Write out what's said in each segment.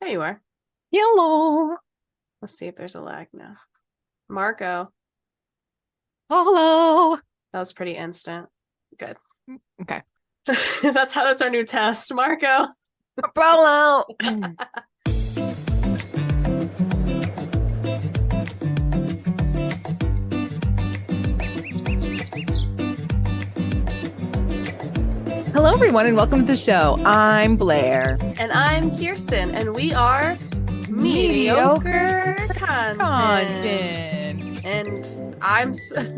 There you are. Hello. Let's see if there's a lag now. Marco. Hello. That was pretty instant. Good. Okay. That's our new test, Marco. Hello. Hello, everyone, and welcome to the show. I'm Blair. And I'm Kirsten, and we are mediocre content. And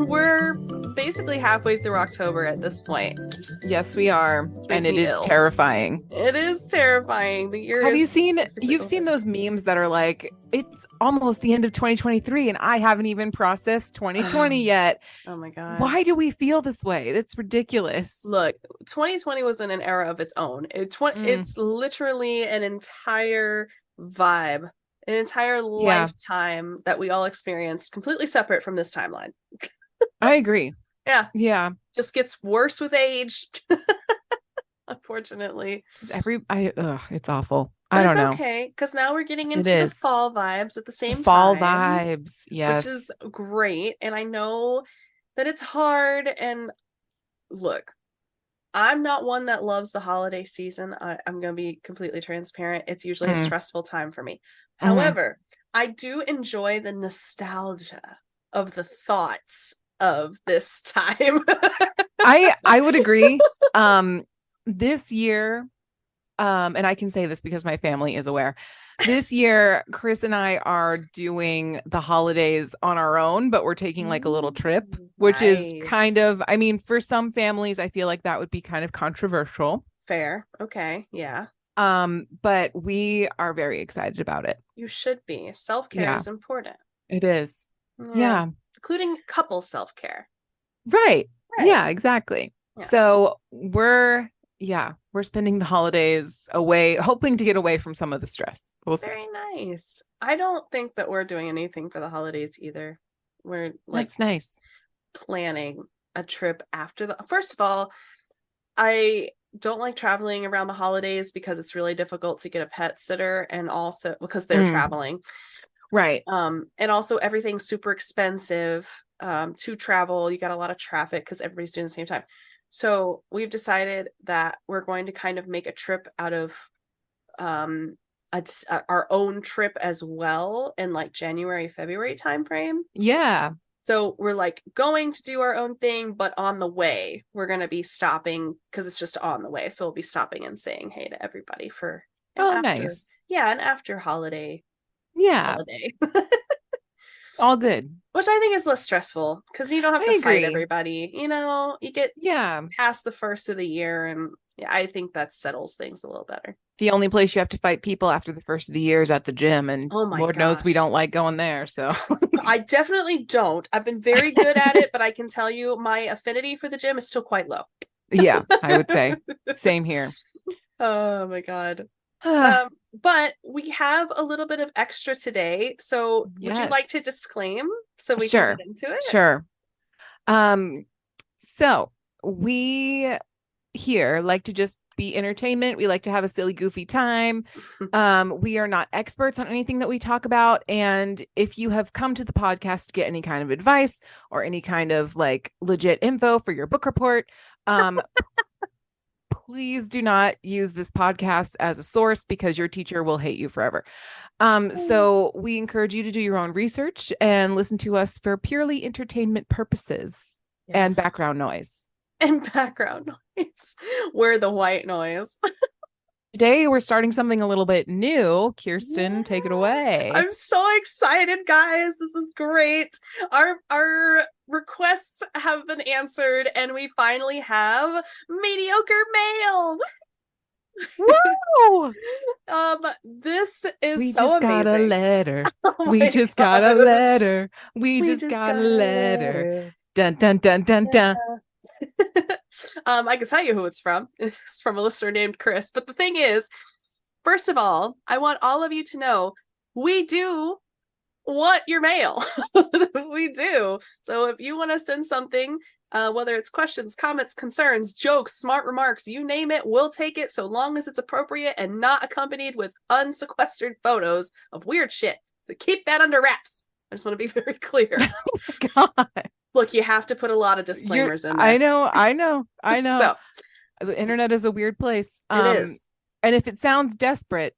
we're basically halfway through October at this point. Yes, we are. Makes And it me is ill. It It is terrifying. The year Have is you seen basically you've over. seen those memes that are like, it's almost the end of 2023 and I haven't even processed 2020 yet. Oh my God. Why do we feel this way? It's ridiculous. Look, 2020 was in an era of its own. It's literally an entire vibe, an entire lifetime that we all experienced, completely separate from this timeline. I agree. Yeah. Yeah. Just gets worse with age. Unfortunately. It's awful. But I don't it's know. okay, because now we're getting into the fall vibes at the same fall time. vibes, yes. Which is great. And I know that it's hard. And look, I'm not one that loves the holiday season. I'm going to be completely transparent. It's usually a stressful time for me. However, I do enjoy the nostalgia of the thoughts of this time. I would agree. This year, and I can say this because my family is aware. This year, Chris and I are doing the holidays on our own, but we're taking like a little trip, which is kind of, I mean, for some families, I feel like that would be kind of controversial. Fair. Okay. Yeah. But we are very excited about it. You should be. Self-care is important. It is. Yeah. Including couple self-care. Right. Yeah, exactly. Yeah. So we're spending the holidays away, hoping to get away from some of the stress. We'll see. Very nice. I don't think that we're doing anything for the holidays either. We're like, that's nice. Planning a trip after first of all, I don't like traveling around the holidays because it's really difficult to get a pet sitter, and also because they're traveling. Right. And also everything's super expensive to travel. You got a lot of traffic because everybody's doing the same time. So we've decided that we're going to kind of make a trip out of our own trip as well in like January, February timeframe. Yeah. So we're like going to do our own thing, but on the way, we're going to be stopping because it's just on the way. So we'll be stopping and saying hey to everybody for nice. Yeah, an after holiday. Yeah. Holiday. All good. Which I think is less stressful because you don't have to fight everybody. You know, you get past the first of the year, and I think that settles things a little better. The only place you have to fight people after the first of the year is at the gym, and Lord knows we don't like going there. So I definitely don't. I've been very good at it, but I can tell you my affinity for the gym is still quite low. Yeah, I would say. Same here. Oh my God. But we have a little bit of extra today. So would you like to disclaim so we can get into it? Sure. So we here like to just be entertainment. We like to have a silly, goofy time. We are not experts on anything that we talk about. And if you have come to the podcast to get any kind of advice or any kind of like legit info for your book report, please do not use this podcast as a source because your teacher will hate you forever. So we encourage you to do your own research and listen to us for purely entertainment purposes and background noise. And background noise. We're the white noise. Today we're starting something a little bit new. Kirsten, take it away. I'm so excited, guys. This is great. Our requests have been answered, and we finally have mediocre mail. Whoa! This is we so just amazing. Got a letter. We just got a letter. We just got a letter. Dun dun dun dun dun. I can tell you who it's from. It's from a listener named Chris. But the thing is, first of all, I want all of you to know we do want your mail. We do. So if you want to send something Whether it's questions, comments, concerns, jokes, smart remarks, you name it, we'll take it so long as it's appropriate and not accompanied with unsequestered photos of weird shit. So keep that under wraps. I just want to be very clear. God. Look, you have to put a lot of disclaimers in there. I know. So The internet is a weird place. it is. And if it sounds desperate,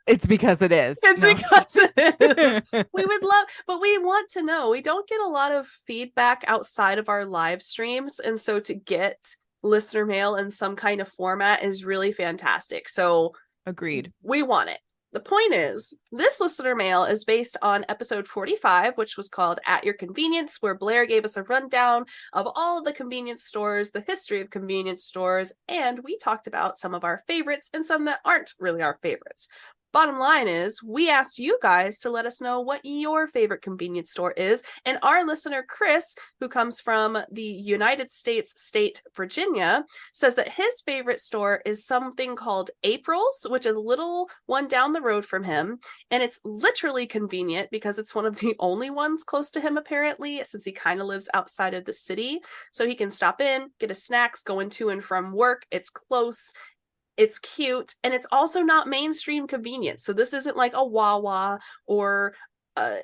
it's because it is. It's because it is. We would love, but we want to know. We don't get a lot of feedback outside of our live streams. And so to get listener mail in some kind of format is really fantastic. So agreed. We want it. The point is, this listener mail is based on episode 45, which was called At Your Convenience, where Blair gave us a rundown of all of the convenience stores, the history of convenience stores, and we talked about some of our favorites and some that aren't really our favorites. Bottom line is, we asked you guys to let us know what your favorite convenience store is, and our listener, Chris, who comes from the United States state Virginia, says that his favorite store is something called April's, which is a little one down the road from him, and it's literally convenient because it's one of the only ones close to him, apparently, since he kind of lives outside of the city, so he can stop in, get his snacks, going to and from work. It's close. It's cute, and it's also not mainstream convenience. So this isn't like a Wawa or a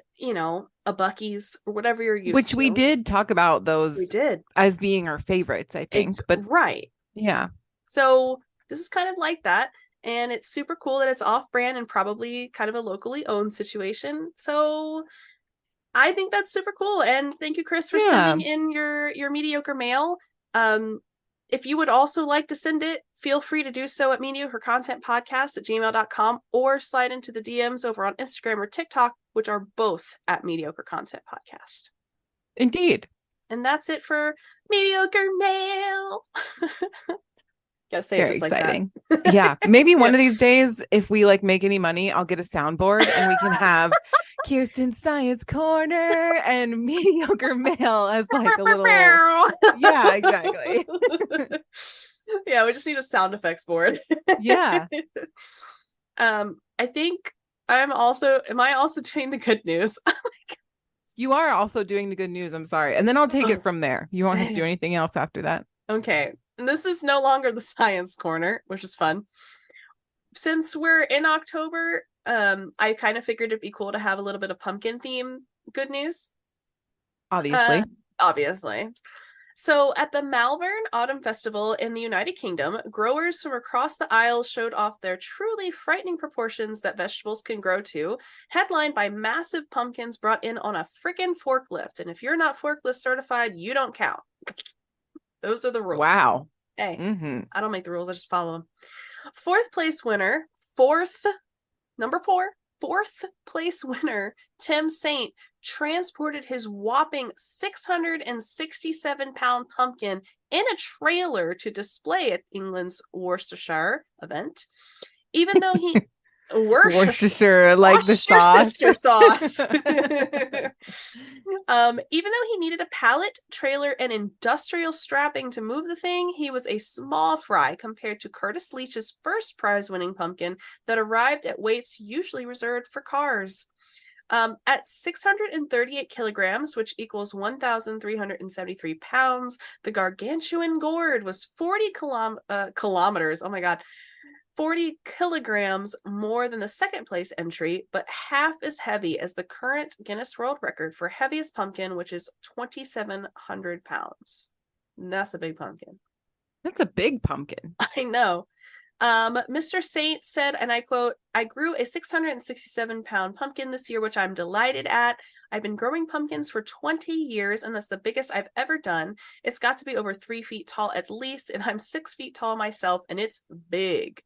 Buc-ee's or whatever you're used Which to. we did talk about those We did. as being our favorites, I think. But right. Yeah. So this is kind of like that. And it's super cool that it's off-brand and probably kind of a locally owned situation. So I think that's super cool. And thank you, Chris, for sending in your mediocre mail. If you would also like to send it, feel free to do so at mediocrecontentpodcast@gmail.com or slide into the DMs over on Instagram or TikTok, which are both at Mediocre Content Podcast. Indeed. And that's it for mediocre mail. Gotta say Very it just exciting. Like that. Yeah. Maybe one of these days, if we like make any money, I'll get a soundboard and we can have Kirsten Science Corner and Mediocre Mail as like a little. Yeah, exactly. Yeah, we just need a sound effects board. Yeah. I think am I also doing the good news? You are also doing the good news. I'm sorry. And then I'll take it from there. You won't have to do anything else after that. Okay. And this is no longer the science corner, which is fun. Since we're in October, I kind of figured it'd be cool to have a little bit of pumpkin theme good news. Obviously. So at the Malvern Autumn Festival in the United Kingdom, growers from across the aisles showed off their truly frightening proportions that vegetables can grow to, headlined by massive pumpkins brought in on a freaking forklift. And if you're not forklift certified, you don't count. Those are the rules. Wow. Hey, I don't make the rules. I just follow them. Fourth place winner, Tim Saint transported his whopping 667-pound pumpkin in a trailer to display at England's Worcestershire event. Even though he Worcestershire, like the sauce. sauce. Even though he needed a pallet, trailer, and industrial strapping to move the thing, he was a small fry compared to Curtis Leach's first prize-winning pumpkin that arrived at weights usually reserved for cars. At 638 kilograms, which equals 1,373 pounds, the gargantuan gourd was 40 kilometers. Oh my God. 40 kilograms more than the second place entry, but half as heavy as the current Guinness World Record for heaviest pumpkin, which is 2,700 pounds. And that's a big pumpkin. That's a big pumpkin. I know. Mr. Saint said, and I quote, "I grew a 667-pound pumpkin this year, which I'm delighted at. I've been growing pumpkins for 20 years, and that's the biggest I've ever done. It's got to be over 3 feet tall at least, and I'm 6 feet tall myself, and it's big.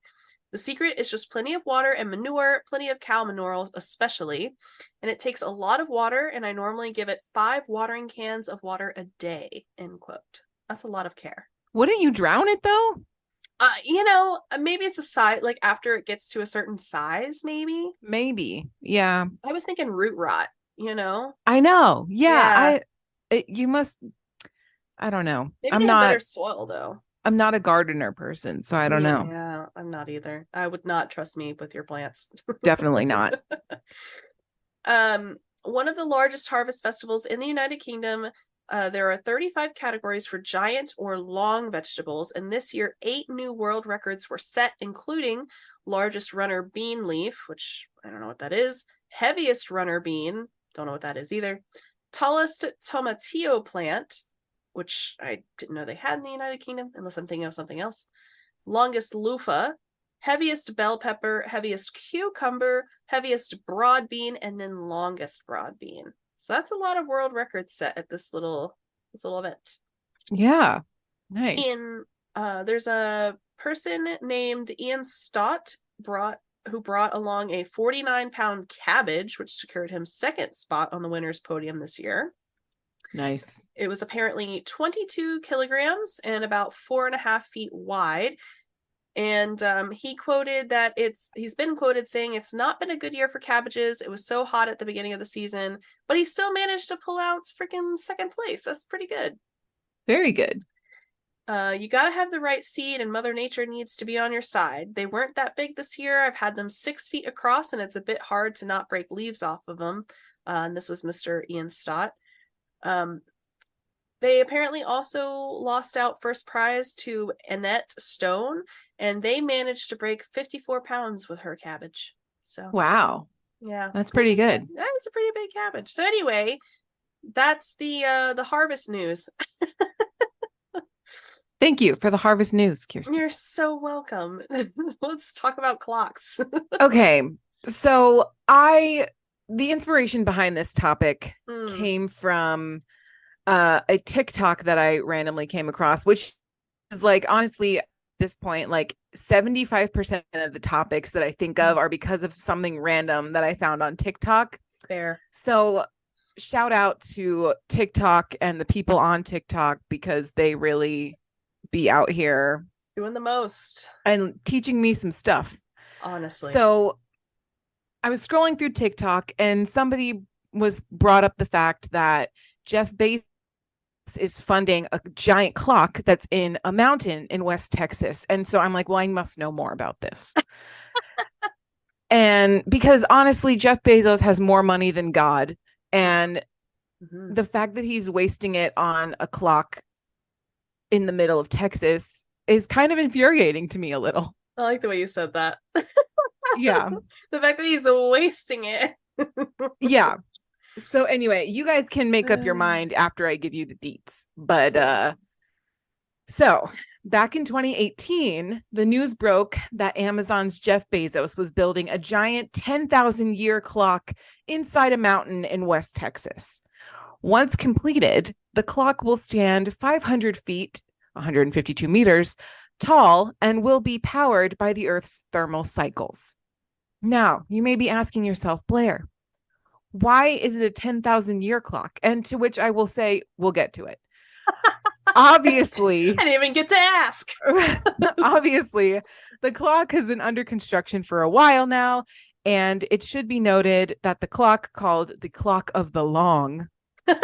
The secret is just plenty of water and manure, plenty of cow manure especially, and it takes a lot of water, and I normally give it 5 watering cans of water a day," end quote. That's a lot of care. Wouldn't you drown it though? Maybe it's a size, like after it gets to a certain size, maybe. Yeah. I was thinking root rot, I know. Yeah. You must, I don't know. Maybe they have better soil though. I'm not a gardener person, so I don't know. Yeah, I'm not either. I would not trust me with your plants. Definitely not. One of the largest harvest festivals in the United Kingdom There are 35 categories for giant or long vegetables, and this year 8 new world records were set, including largest runner bean leaf, which I don't know what that is, heaviest runner bean, don't know what that is either, tallest tomatillo plant, which I didn't know they had in the United Kingdom, unless I'm thinking of something else, longest loofah, heaviest bell pepper, heaviest cucumber, heaviest broad bean, and then longest broad bean. So that's a lot of world records set at this little event. Yeah. Nice. There's a person named Ian Stott who brought along a 49-pound cabbage, which secured him second spot on the winner's podium this year. Nice. It was apparently 22 kilograms and about 4.5 feet wide. And he quoted that he's been quoted saying it's not been a good year for cabbages. It was so hot at the beginning of the season, but he still managed to pull out freaking second place. That's pretty good. Very good. You got to have the right seed, and Mother Nature needs to be on your side. They weren't that big this year. I've had them 6 feet across, and it's a bit hard to not break leaves off of them. And this was Mr. Ian Stott. They apparently also lost out first prize to Annette Stone, and they managed to break 54 pounds with her cabbage. So wow. Yeah. That's pretty good. That is a pretty big cabbage. So anyway, that's the harvest news. Thank you for the harvest news, Kirsten. You're so welcome. Let's talk about clocks. Okay. So the inspiration behind this topic came from a TikTok that I randomly came across, which is like, honestly, at this point, like 75% of the topics that I think of are because of something random that I found on TikTok. Fair. So shout out to TikTok and the people on TikTok, because they really be out here doing the most and teaching me some stuff. Honestly. So I was scrolling through TikTok and somebody brought up the fact that Jeff Bezos is funding a giant clock that's in a mountain in West Texas. And so I'm like, well, I must know more about this. And because honestly, Jeff Bezos has more money than God. And the fact that he's wasting it on a clock in the middle of Texas is kind of infuriating to me a little. I like the way you said that. Yeah. The fact that he's wasting it. Yeah. So anyway, you guys can make up your mind after I give you the deets. But so back in 2018, the news broke that Amazon's Jeff Bezos was building a giant 10,000-year clock inside a mountain in West Texas. Once completed, the clock will stand 500 feet, 152 meters, tall, and will be powered by the Earth's thermal cycles. Now, you may be asking yourself, Blair, why is it a 10,000-year clock? And to which I will say, we'll get to it. Obviously, I didn't even get to ask. Obviously, the clock has been under construction for a while now, and it should be noted that the clock, called the Clock of the Long, what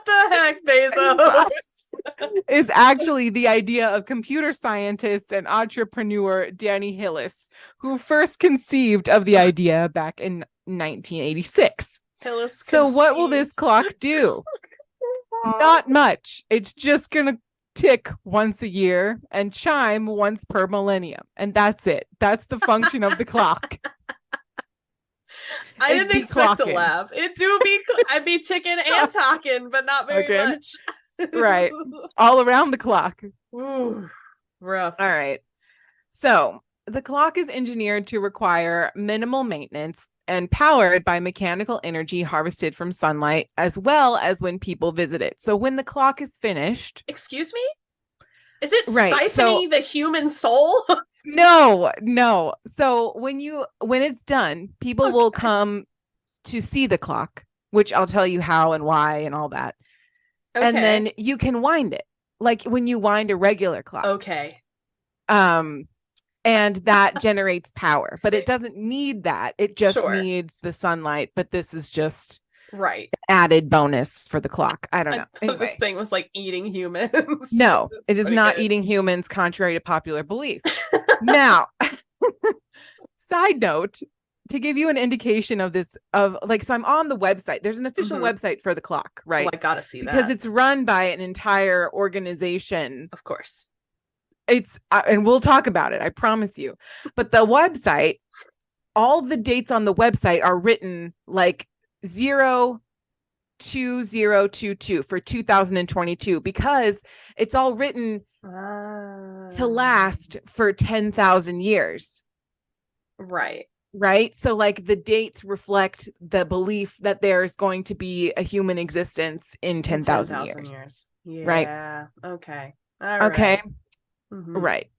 the heck, Bezos? is actually the idea of computer scientist and entrepreneur Danny Hillis, who first conceived of the idea back in 1986. So what will this clock do? Not much. It's just going to tick once a year and chime once per millennium. And that's it. That's the function of the clock. I didn't expect to laugh. It do be, I'd be ticking and talking, but not very much. Right. All around the clock. Ooh, rough. All right. So the clock is engineered to require minimal maintenance and powered by mechanical energy harvested from sunlight, as well as when people visit it. So when the clock is finished. Excuse me? Is it siphoning the human soul? No. So when it's done, people will come to see the clock, which I'll tell you how and why and all that. Okay. And then you can wind it, like when you wind a regular clock. Okay. And that generates power, but it doesn't need that. It just needs the sunlight. But this is just added bonus for the clock. I don't know. Anyway. This thing was like eating humans. No, it is not eating humans, contrary to popular belief. Now, side note, to give you an indication of this, of like, so I'm on the website. There's an official Mhm. website for the clock, Oh, right? I gotta see Because that. it's run by an entire organization. Of course. It's and we'll talk about it, I promise you. But the website, all the dates on the website are written like 02022 for 2022 because it's all written to Ah, last for 10,000 years. right. Right. So, like, the dates reflect the belief that there's going to be a human existence in In 10,000 10,000 years. years. Right. Yeah. Okay. All Okay. right. Mm-hmm. Right.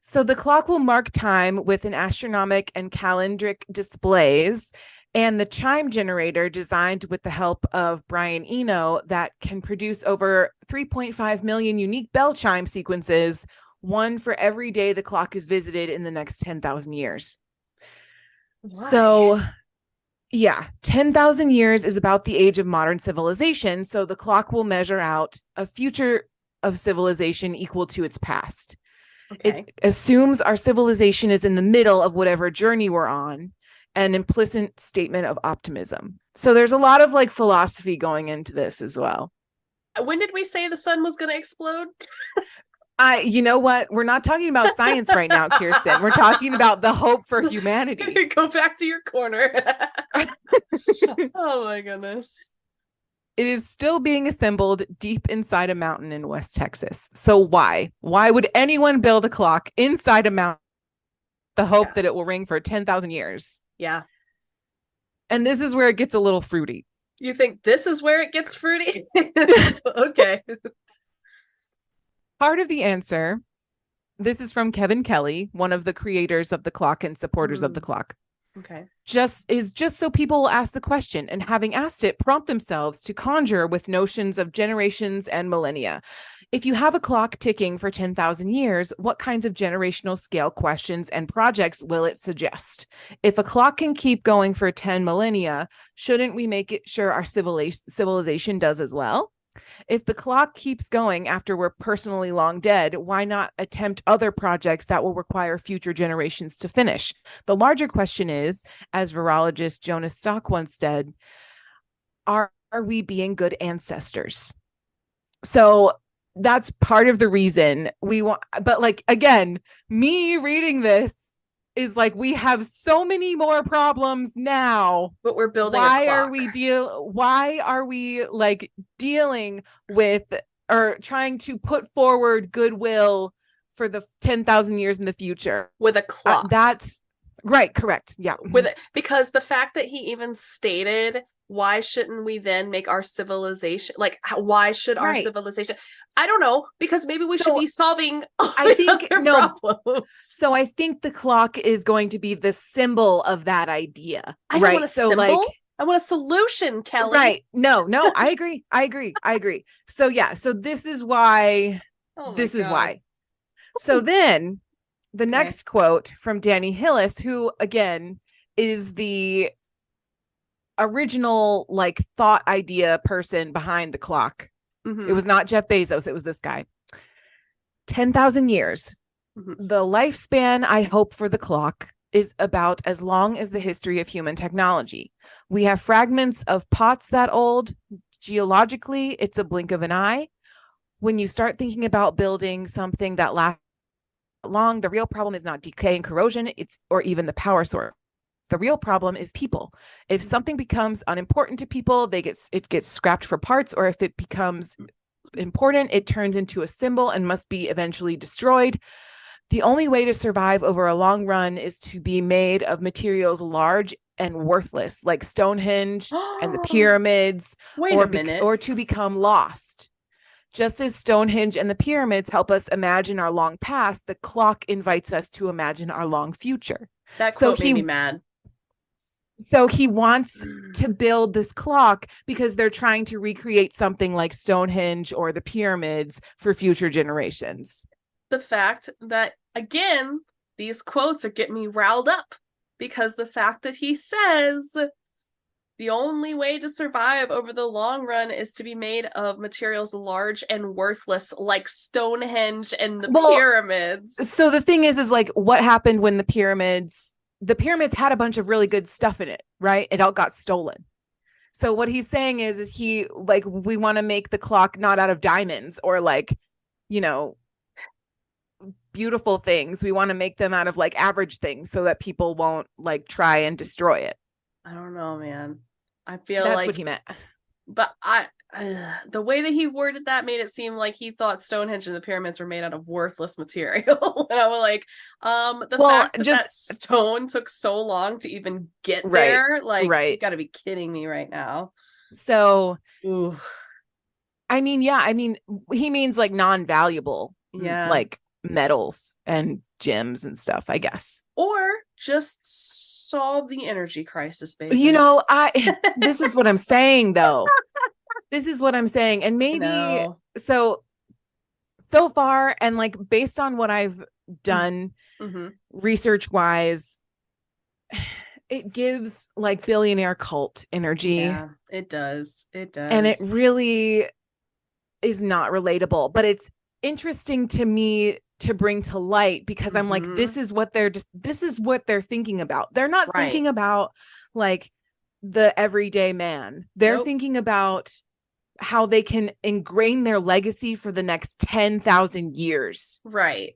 So, the clock will mark time with an astronomic and calendric displays. And the chime generator, designed with the help of Brian Eno, that can produce over 3.5 million unique bell chime sequences, one for every day the clock is visited in the next 10,000 years. Why? So, yeah, 10,000 years is about the age of modern civilization. So the clock will measure out a future of civilization equal to its past. Okay. It assumes our civilization is in the middle of whatever journey we're on, an implicit statement of optimism. So there's a lot of like philosophy going into this as well. When did we say the sun was going to explode? You know what? We're not talking about science right now, Kirsten. We're talking about the hope for humanity. Go back to your corner. Oh my goodness. It is still being assembled deep inside a mountain in West Texas. So why? Why would anyone build a clock inside a mountain, the hope Yeah. that it will ring for 10,000 years? Yeah. And this is where it gets a little fruity. You think this is where it gets fruity? Okay. Part of the answer, this is from Kevin Kelly, one of the creators of the clock and supporters of the clock. Okay. Just so people will ask the question, and having asked it, prompt themselves to conjure with notions of generations and millennia. If you have a clock ticking for 10,000 years, what kinds of generational scale questions and projects will it suggest? If a clock can keep going for 10 millennia, shouldn't we make it sure our civilization does as well? If the clock keeps going after we're personally long dead, why not attempt other projects that will require future generations to finish? The larger question is, as virologist Jonas Stock once said, are we being good ancestors? So that's part of the reason we want, but like, again, me reading this is like, we have so many more problems now. But we're building a clock. Why are we like dealing with or trying to put forward goodwill for the 10,000 years in the future with a clock. That's right. Correct. Yeah. Because the fact that he even stated, why shouldn't we then make our civilization, like, why should our civilization, I don't know, because maybe we should be solving I think problems. So I think the clock is going to be the symbol of that idea. I don't want a symbol. Like, I want a solution, Kelly. Right. No, I agree. So yeah, so this is why is why. So then the next quote from Danny Hillis, who again is the original like thought idea person behind the clock. It was not Jeff Bezos, it was this guy. 10,000 years. The lifespan I hope for the clock is about as long as the history of human technology. We have fragments of pots that old. Geologically, it's a blink of an eye. When you start thinking about building something that lasts long, the real problem is not decay and corrosion, or even the power source. The real problem is people. If something becomes unimportant to people, it gets scrapped for parts, or if it becomes important, it turns into a symbol and must be eventually destroyed. The only way to survive over a long run is to be made of materials large and worthless, like Stonehenge and the pyramids, or to become lost. Just as Stonehenge and the pyramids help us imagine our long past, the clock invites us to imagine our long future. That quote made me mad. So he wants to build this clock because they're trying to recreate something like Stonehenge or the pyramids for future generations. The fact that, again, these quotes are getting me riled up, because the fact that he says the only way to survive over the long run is to be made of materials large and worthless, like Stonehenge and the pyramids. So the thing is like, what happened when the pyramids the pyramids had a bunch of really good stuff in it, right? It all got stolen. So what he's saying is he like we want to make the clock not out of diamonds or like, you know, beautiful things. We want to make them out of like average things so that people won't like try and destroy it. I don't know, man. I feel That's what like, he meant. but the way that he worded that made it seem like he thought Stonehenge and the pyramids were made out of worthless material. And I was like, the Well, fact that just that stone took so long to even get right, there, like, you right. got to be kidding me right now. So, Ooh, I mean, yeah, I mean, he means like non-valuable, yeah. like metals and gems and stuff, I guess. Or just solve the energy crisis, You know, babes. this is what I'm saying though. This is what I'm saying. And I maybe know. so far, and like based on what I've done Mm-hmm. research wise, it gives like billionaire cult energy. Yeah, it does. It And it does. really is not relatable, but it's interesting to me to bring to light because I'm like, Mm-hmm. this is what they're thinking about. They're not Right. thinking about like the everyday man. They're Nope. thinking about how they can ingrain their legacy for the next 10,000 years. Right.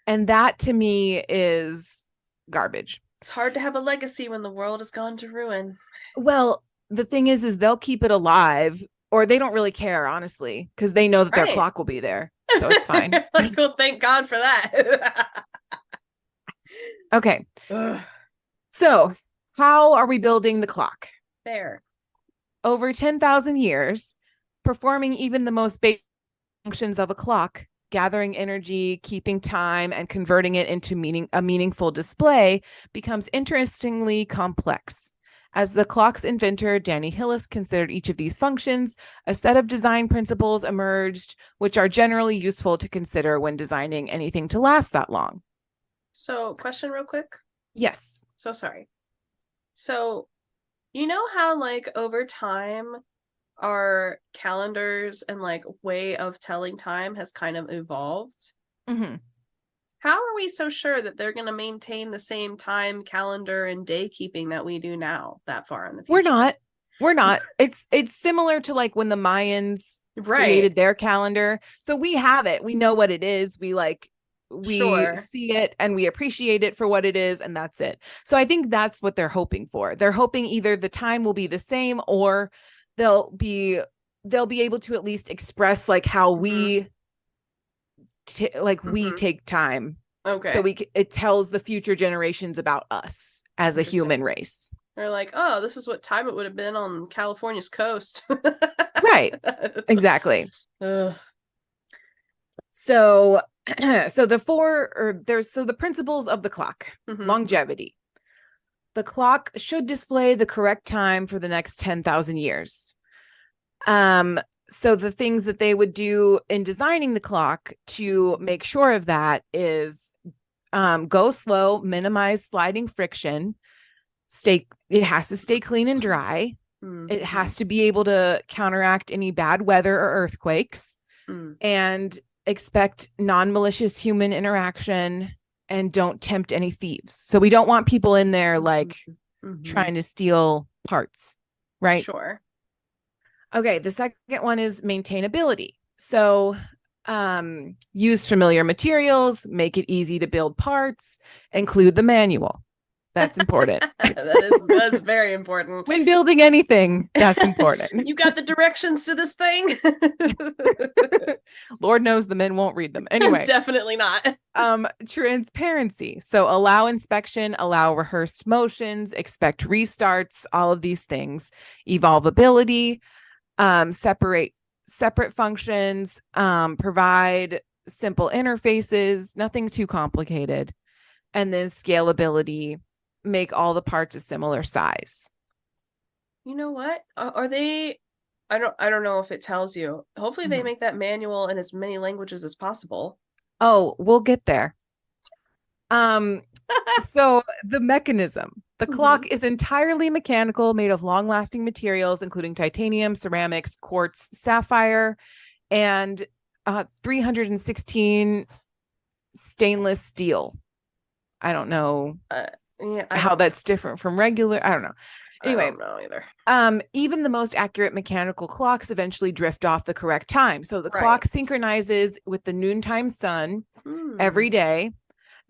And that to me is garbage. It's hard to have a legacy when the world has gone to ruin. Well, the thing is they'll keep it alive or they don't really care, honestly, because they know that their Right. clock will be there. So it's fine. Like, well, thank God for that. Okay. Ugh, So, how are we building the clock? fair. Over 10,000 years, performing even the most basic functions of a clock, gathering energy, keeping time, and converting it into a meaningful display becomes interestingly complex. As the clock's inventor, Danny Hillis considered each of these functions, a set of design principles emerged, which are generally useful to consider when designing anything to last that long. So, question real quick. Yes. So sorry. So, you know how, like, over time, our calendars and, like, way of telling time has kind of evolved? Mm-hmm. How are we so sure that they're going to maintain the same time calendar and day keeping that we do now that far in the We're future? not. We're not. It's similar to like when the Mayans Right. created their calendar. So we have it. We know what it is. We Sure. see it and we appreciate it for what it is and that's it. So I think that's what they're hoping for. They're hoping either the time will be the same or they'll be they'll be able to at least express like how Mm-hmm. we Mm-hmm. take time. So Okay. it tells the future generations about us as a human Interesting. race. They're like, oh, this is what time it would have been on California's coast. Right. Exactly. Ugh. So the principles of the clock. Mm-hmm. Longevity. The clock should display the correct time for the next 10,000 years. So the things that they would do in designing the clock to make sure of that is go slow, minimize sliding friction, it has to stay clean and dry. It Mm-hmm. has to be able to counteract any bad weather or earthquakes Mm. and expect non-malicious human interaction and don't tempt any thieves. So we don't want people in there like Mm-hmm. trying to steal parts, right? Sure. Okay, the second one is maintainability. So use familiar materials, make it easy to build parts, include the manual. That's important. That's very important. When building anything, that's important. You got the directions to this thing? Lord knows the men won't read them. Anyway, Definitely not. transparency. So allow inspection, allow rehearsed motions, expect restarts, all of these things. Evolvability, separate functions, provide simple interfaces, nothing too complicated. And then scalability, make all the parts a similar size. You know what? Are they I don't know if it tells you. Hopefully they Mhm. make that manual in as many languages as possible. Oh, we'll get there. Um, so the mechanism, the Mm-hmm. clock is entirely mechanical, made of long-lasting materials, including titanium, ceramics, quartz, sapphire, and 316 stainless steel. I don't know. Yeah, Yeah, how that's different from regular. I don't know. I Anyway, don't know either. even the most accurate mechanical clocks eventually drift off the correct time. So the Right. clock synchronizes with the noontime sun every day,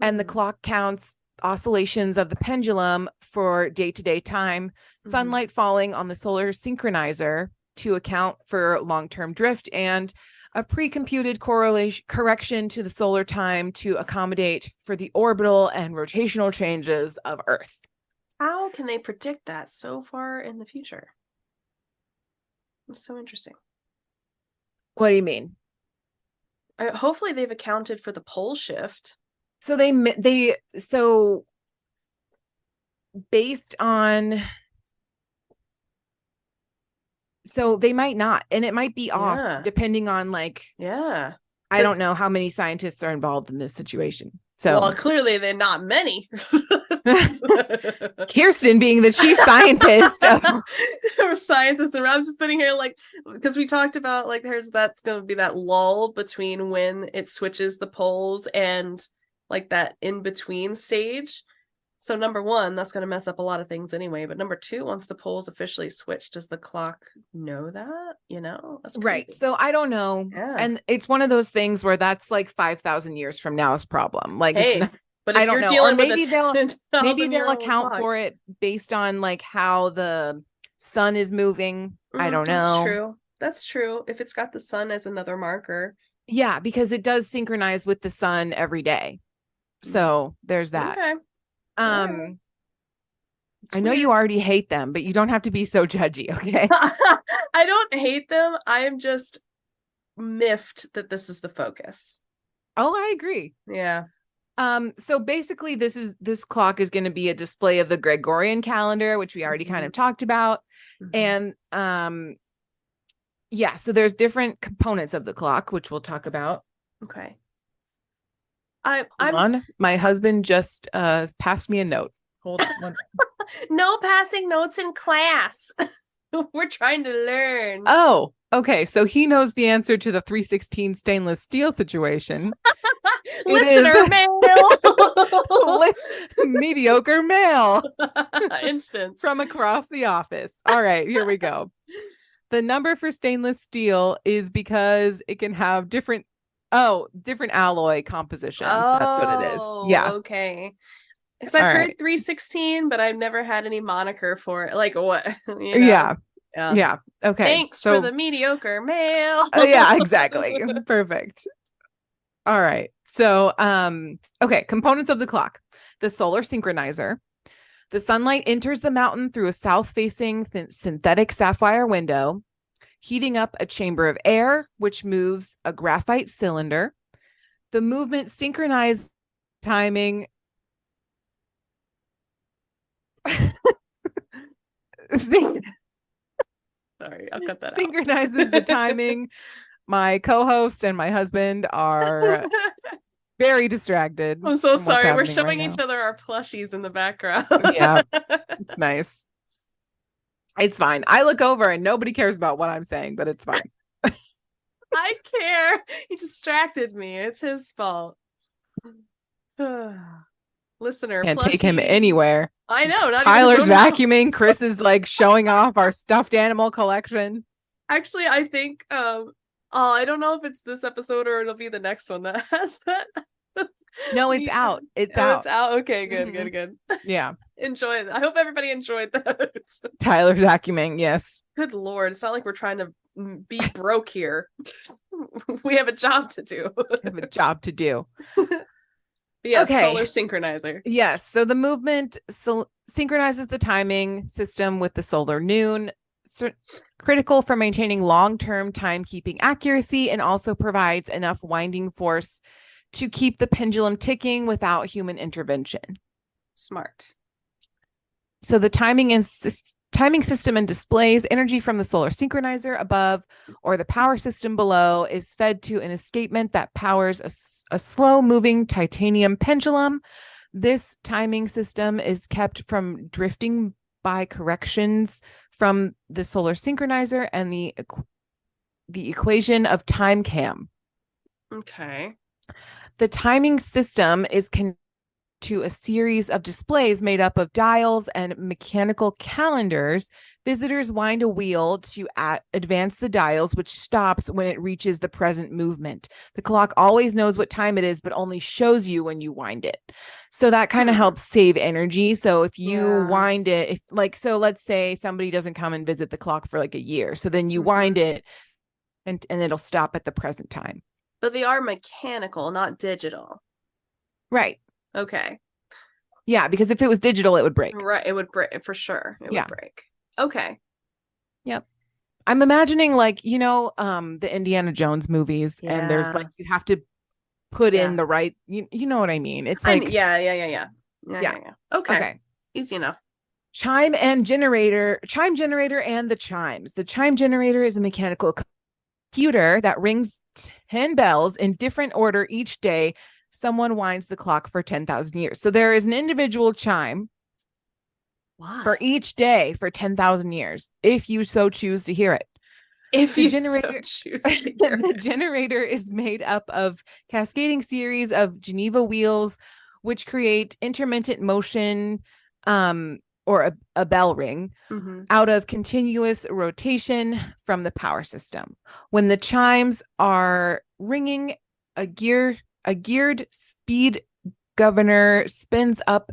and the clock counts oscillations of the pendulum for day-to-day time, sunlight falling on the solar synchronizer to account for long-term drift, and a pre-computed correction to the solar time to accommodate for the orbital and rotational changes of Earth. How can they predict that so far in the future? It's so interesting. What do you mean? Hopefully they've accounted for the pole shift. So so based on, so they might not, and it might be off depending on I don't know how many scientists are involved in this situation. So well, clearly they're not many. Kirsten being the chief scientist. Scientists, and I'm just sitting here because we talked about that's going to be that lull between when it switches the poles and that in between stage. So number one, that's going to mess up a lot of things anyway. But number two, once the poles officially switch, does the clock know that? That's crazy. Right. So I don't know. Yeah. And it's one of those things where that's 5,000 years from now's problem. Hey, it's not, but if I don't know. Or maybe they'll account for it based on how the sun is moving. I don't know. That's true. If it's got the sun as another marker. Yeah, because it does synchronize with the sun every day. So there's that. Okay. I know you already hate them, but you don't have to be so judgy, okay? I don't hate them. I'm just miffed that this is the focus. Oh, I agree. Yeah. So basically this clock is going to be a display of the Gregorian calendar, which we already kind of talked about. And yeah, so there's different components of the clock, which we'll talk about. Okay. My husband just passed me a note. Hold on. No passing notes in class. We're trying to learn. Oh, okay. So he knows the answer to the 316 stainless steel situation. Listener mail. Mediocre mail. Instant. From across the office. All right, here we go. The number for stainless steel is because it can have different alloy compositions. That's what it is. Yeah. Okay. Because I've heard 316, but I've never had any moniker for it. What? Yeah. Okay. Thanks for the mediocre mail. Yeah, exactly. Perfect. All right. So, okay. Components of the clock: the solar synchronizer. The sunlight enters the mountain through a south-facing synthetic sapphire window, heating up a chamber of air, which moves a graphite cylinder. The movement synchronized timing. Sorry, I'll cut that synchronizes the timing. My co-host and my husband are very distracted. I'm so sorry. We're showing each other our plushies in the background. Yeah, it's nice. It's fine. I look over and nobody cares about what I'm saying, but it's fine. I care. He distracted me. It's his fault. Listener, can't take him anywhere. I know. Tyler's vacuuming. Chris is showing off our stuffed animal collection. Actually, I think I don't know if it's this episode or it'll be the next one that has that. No, it's out. It's out. It's out. Okay, good. Yeah. Enjoy it. I hope everybody enjoyed that. Tyler's vacuuming, yes. Good Lord. It's not like we're trying to be broke here. We have a job to do. Yes, okay. Solar synchronizer. Yes. So the movement synchronizes the timing system with the solar noon, critical for maintaining long-term timekeeping accuracy, and also provides enough winding force to keep the pendulum ticking without human intervention. Smart. So the timing system and displays energy from the solar synchronizer above or the power system below is fed to an escapement that powers a slow-moving titanium pendulum. This timing system is kept from drifting by corrections from the solar synchronizer and the equation of time cam. Okay. The timing system is to a series of displays made up of dials and mechanical calendars. Visitors wind a wheel to advance the dials, which stops when it reaches the present movement. The clock always knows what time it is, but only shows you when you wind it. So that kind of helps save energy. So if you wind it, so let's say somebody doesn't come and visit the clock for like a year. So then you wind it and it'll stop at the present time. But they are mechanical, not digital. Right. Okay. Yeah, because if it was digital, it would break. Right. It would break for sure. It would break. Okay. Yep. I'm imagining the Indiana Jones movies, and there's like you have to put in the right, you know what I mean? It's like yeah. Okay. Easy enough. Chime generator and the chimes. The chime generator is a mechanical computer that rings 10 bells in different order each day. Someone winds the clock for 10,000 years. So there is an individual chime for each day for 10,000 years, if you so choose to hear it. The generator is made up of cascading series of Geneva wheels, which create intermittent motion, or a bell ring, out of continuous rotation from the power system. When the chimes are ringing, a geared speed governor spins up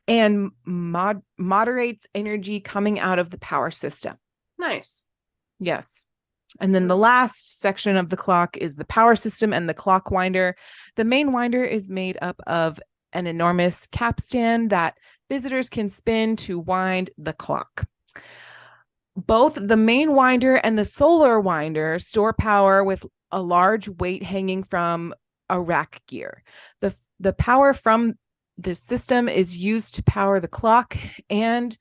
and moderates energy coming out of the power system. Nice. Yes. And then the last section of the clock is the power system and the clock winder. The main winder is made up of an enormous capstan that visitors can spin to wind the clock. Both the main winder and the solar winder store power with a large weight hanging from a rack gear. The power from this system is used to power the clock and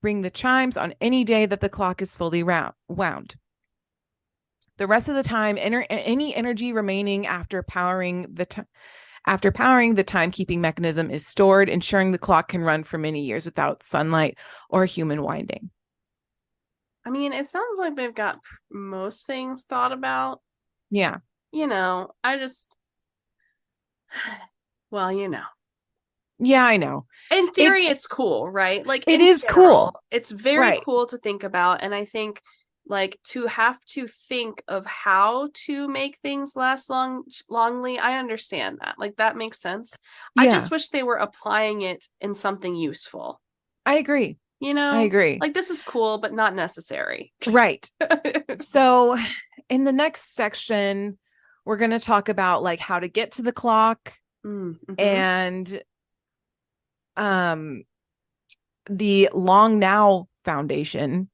ring the chimes on any day that the clock is fully wound. The rest of the time, any energy remaining after powering the timekeeping mechanism is stored, ensuring the clock can run for many years without sunlight or human winding. I mean, it sounds like they've got most things thought about. Yeah. I just, well, Yeah, I know. In theory, it's cool, right? Like, it is cool. It's very cool to think about. And I think, like, to have to think of how to make things last longly, I understand that. Like, that makes sense. Yeah. I just wish they were applying it in something useful. I agree. I agree. Like, this is cool, but not necessary. Right. So in the next section, we're going to talk about like how to get to the clock and the Long Now Foundation.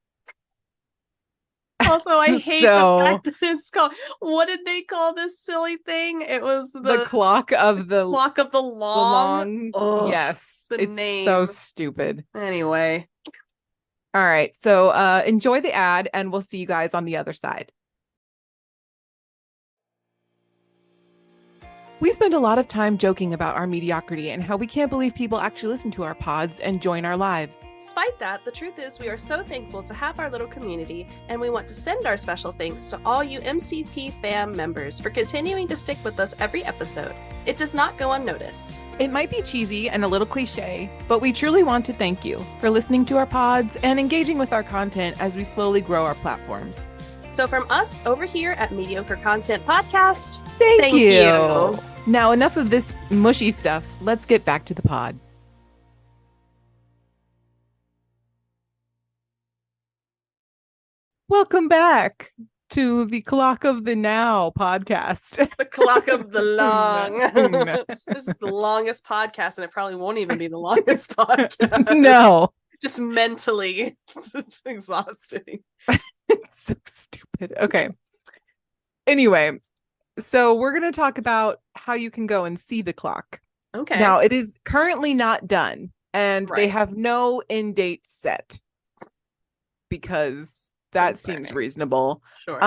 Also, I hate the fact that it's called, what did they call this silly thing? It was the clock of the long. Ugh, yes. It's name. So stupid. Anyway. All right. So enjoy the ad and we'll see you guys on the other side. We spend a lot of time joking about our mediocrity and how we can't believe people actually listen to our pods and join our lives. Despite that, the truth is we are so thankful to have our little community, and we want to send our special thanks to all you MCP fam members for continuing to stick with us every episode. It does not go unnoticed. It might be cheesy and a little cliche, but we truly want to thank you for listening to our pods and engaging with our content as we slowly grow our platforms. So from us over here at Mediocre Content Podcast, thank you. Now, enough of this mushy stuff. Let's get back to the pod. Welcome back to the Clock of the Now podcast. The Clock of the Long. This is the longest podcast, and it probably won't even be the longest podcast. No. Just mentally, it's exhausting. It's so stupid. Okay. Anyway. So we're going to talk about how you can go and see the clock. Okay. Now, it is currently not done, and they have no end date set because that seems reasonable. Sure.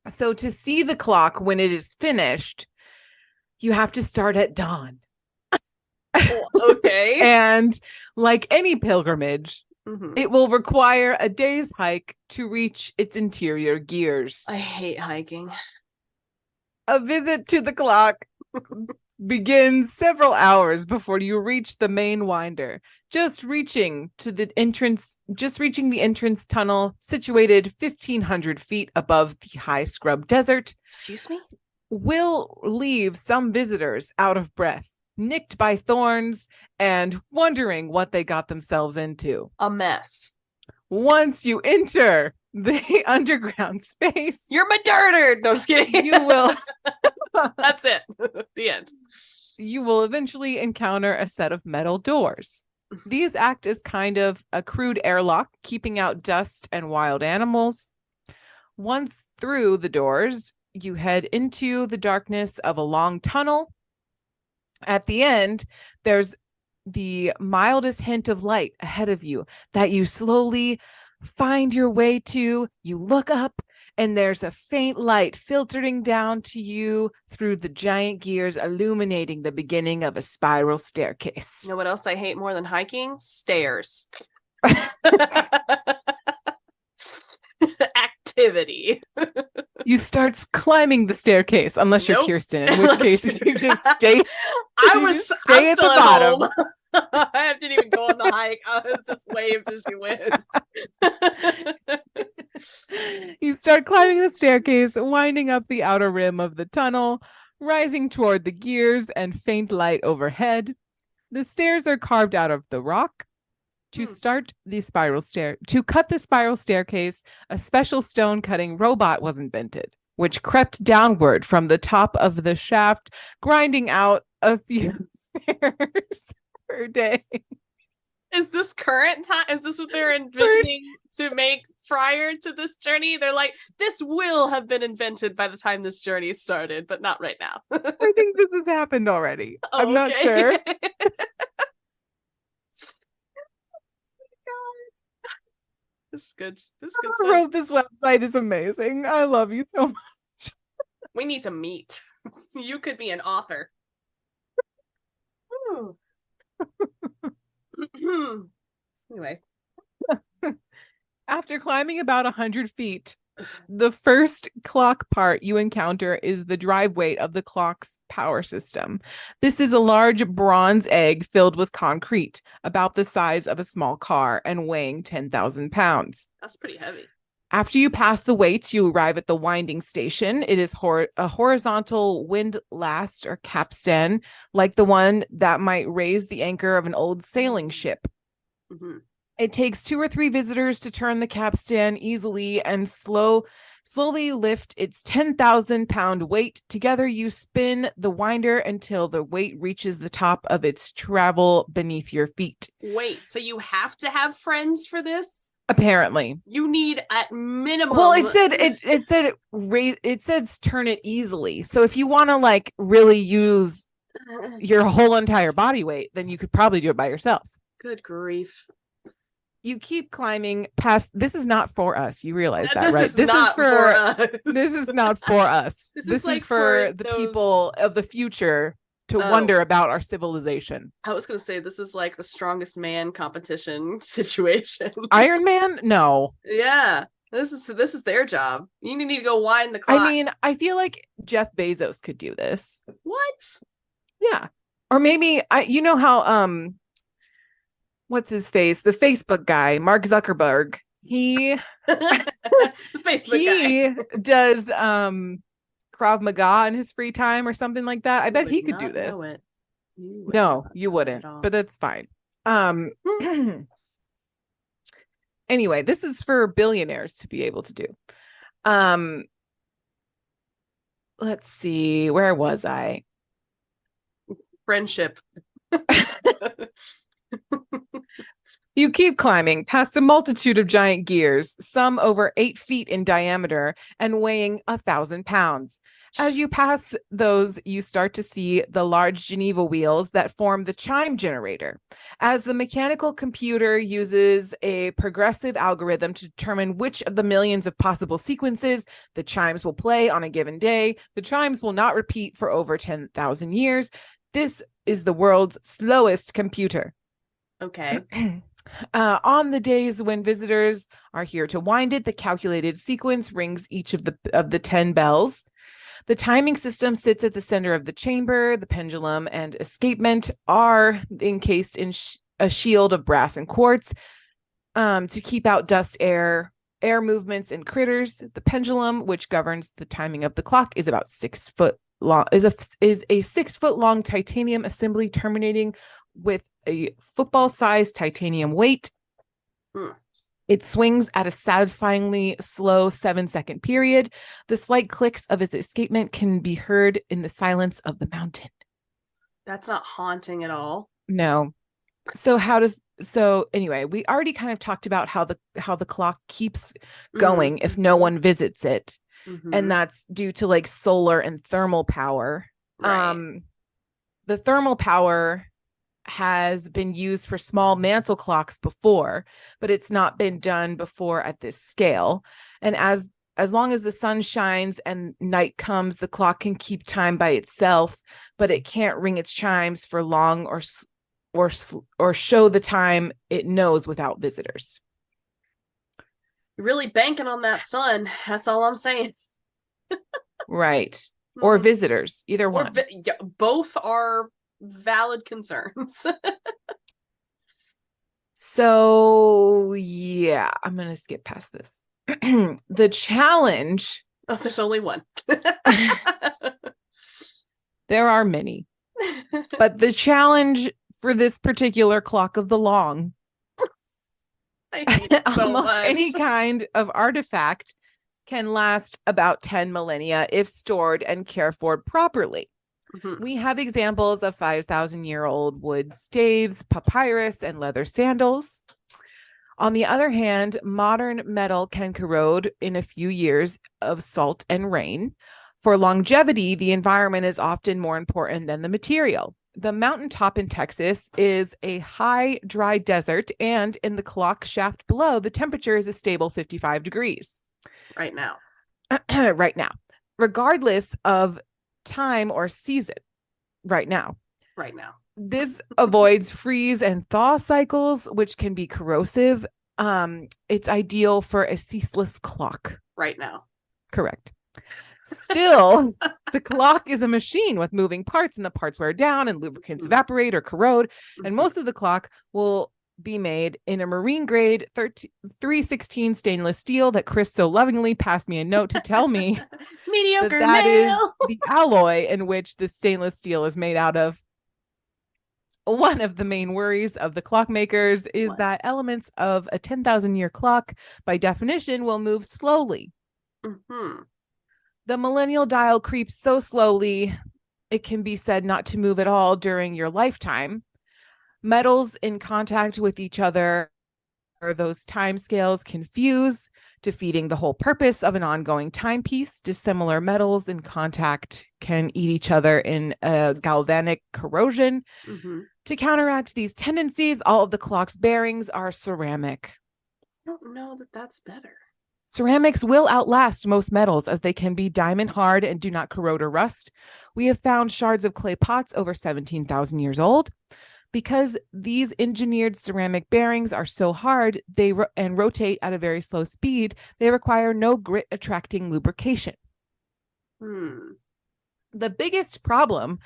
So to see the clock when it is finished, you have to start at dawn. Okay. And like any pilgrimage, it will require a day's hike to reach its interior gears. I hate hiking. A visit to the clock begins several hours before you reach the main winder. Just reaching the entrance tunnel situated 1,500 feet above the high scrub desert. Excuse me? Will leave some visitors out of breath, nicked by thorns, and wondering what they got themselves into. A mess. Once you enter the underground space, you're murdered. No, just kidding. You will. That's it. The end. You will eventually encounter a set of metal doors. These act as kind of a crude airlock, keeping out dust and wild animals. Once through the doors, you head into the darkness of a long tunnel. At the end, there's the mildest hint of light ahead of you that you slowly find your way to. You look up, and there's a faint light filtering down to you through the giant gears, illuminating the beginning of a spiral staircase. You know what else I hate more than hiking? Stairs. Activity. You start climbing the staircase, unless you're Kirsten, in which case you just stay. I'm at still the bottom. Home. I didn't even go on the hike. I was just waved as she went. You start climbing the staircase, winding up the outer rim of the tunnel, rising toward the gears and faint light overhead. The stairs are carved out of the rock. To cut the spiral staircase, a special stone cutting robot was invented, which crept downward from the top of the shaft, grinding out a few stairs per day. Is this current time? Is this what they're envisioning to make prior to this journey? They're like, this will have been invented by the time this journey started, but not right now. I think this has happened already. Oh, I'm not sure. This is good. Whoever wrote this website is amazing. I love you so much. We need to meet. You could be an author. Anyway. After climbing about 100 feet, the first clock part you encounter is the drive weight of the clock's power system. This is a large bronze egg filled with concrete, about the size of a small car and weighing 10,000 pounds. That's pretty heavy. After you pass the weights, you arrive at the winding station. It is a horizontal windlass or capstan, like the one that might raise the anchor of an old sailing ship. Mm-hmm. It takes 2 or 3 visitors to turn the capstan easily and slowly lift its 10,000-pound weight. Together, you spin the winder until the weight reaches the top of its travel beneath your feet. Wait, so you have to have friends for this? Apparently. You need at minimum. Well, it says turn it easily. So if you want to really use your whole entire body weight, then you could probably do it by yourself. Good grief. You keep climbing past. This is not for us. You realize that, this right? Is this is for us. This is not for us. This is for the people of the future to wonder about our civilization. I was going to say this is like the strongest man competition situation. Iron Man? No. Yeah. This is their job. You need to go wind the clock. I mean, I feel like Jeff Bezos could do this. What? Yeah. Or maybe you know how what's his face? The Facebook guy, Mark Zuckerberg. He the Facebook guy does Krav Maga in his free time or something like that. I bet he could do this. No, you wouldn't, but that's fine. Anyway, this is for billionaires to be able to do. Let's see, where was I? Friendship. You keep climbing past a multitude of giant gears, some over 8 feet in diameter and weighing 1,000 pounds. As you pass those, you start to see the large Geneva wheels that form the chime generator. As the mechanical computer uses a progressive algorithm to determine which of the millions of possible sequences the chimes will play on a given day, the chimes will not repeat for over 10,000 years. This is the world's slowest computer. Okay. On the days when visitors are here to wind it, the calculated sequence rings each of the 10 bells. The timing system sits at the center of the chamber. The pendulum and escapement are encased in a shield of brass and quartz to keep out dust, air movements, and critters. The pendulum, which governs the timing of the clock, is about 6 foot long. Is a 6 foot long titanium assembly terminating with a football-sized titanium weight. It swings at a satisfyingly slow 7-second period. The slight clicks of its escapement can be heard in the silence of the mountain. That's not haunting at all. No. So anyway, we already kind of talked about how the clock keeps going if no one visits it. And that's due to like solar and thermal power. Right. The thermal power has been used for small mantle clocks before, but it's not been done before at this scale. And as long as the sun shines and night comes, the clock can keep time by itself, but it can't ring its chimes for long or show the time it knows without visitors. You're really banking on that sun. That's all I'm saying. Right. Or visitors, either one. Both are valid concerns. So, yeah, I'm going to skip past this. The challenge. Oh, there's only one. There are many. But the challenge for this particular clock of the long, I hate it so almost much. any kind of artifact can last about 10 millennia if stored and cared for properly. We have examples of 5,000-year-old wood staves, papyrus, and leather sandals. On the other hand, modern metal can corrode in a few years of salt and rain. For longevity, the environment is often more important than the material. The mountaintop in Texas is a high, dry desert, and in the clock shaft below, the temperature is a stable 55 degrees. Right now. Right now. Regardless of time or season. Right now. This avoids freeze and thaw cycles, which can be corrosive. It's ideal for a ceaseless clock. Right now. Correct. Still, the clock is a machine with moving parts, and the parts wear down and lubricants evaporate or corrode. And most of the clock will be made in a marine grade 316 stainless steel that Chris so lovingly passed me a note to tell me mediocre that is nail. the alloy in which the stainless steel is made out of. One of the main worries of the clockmakers is that elements of a 10,000-year clock, by definition, will move slowly. The millennial dial creeps so slowly, it can be said not to move at all during your lifetime. Metals in contact with each other, or those time scales can fuse, defeating the whole purpose of an ongoing timepiece. Dissimilar metals in contact can eat each other in a galvanic corrosion. To counteract these tendencies, all of the clock's bearings are ceramic. I don't know that that's better. Ceramics will outlast most metals as they can be diamond hard and do not corrode or rust. We have found shards of clay pots over 17,000 years old. Because these engineered ceramic bearings are so hard and rotate at a very slow speed, they require no grit-attracting lubrication. The biggest problem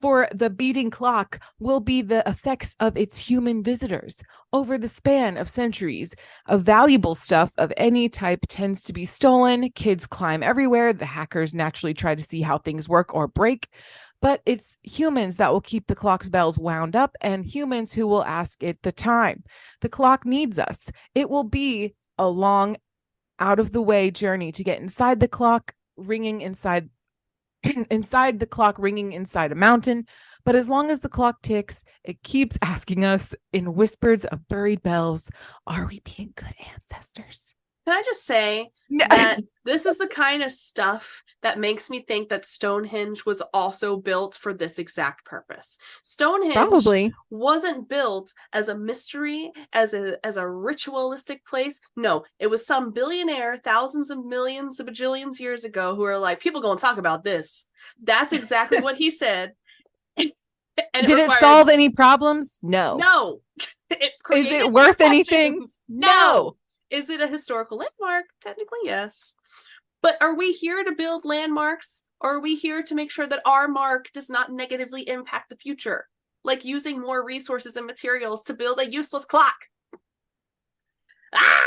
for the beating clock will be the effects of its human visitors. Over the span of centuries, valuable stuff of any type tends to be stolen. Kids climb everywhere. The hackers naturally try to see how things work or break. But it's humans that will keep the clock's bells wound up, and humans who will ask it the time. The clock needs us. It will be a long, out-of-the-way journey to get inside the clock, ringing inside the clock ringing inside a mountain. But as long as the clock ticks, it keeps asking us in whispers of buried bells, are we being good ancestors? Can I just say that this is the kind of stuff that makes me think that Stonehenge was also built for this exact purpose. Stonehenge probably wasn't built as a mystery, as a ritualistic place. No, it was some billionaire thousands of millions of bajillions years ago who are like, people gonna talk about this. That's exactly what he said. And did it solve any problems? No. Is it worth anything? No. Is it a historical landmark? Technically, yes. But are we here to build landmarks Or are we here to make sure that our mark does not negatively impact the future? Like using more resources and materials to build a useless clock. Ah!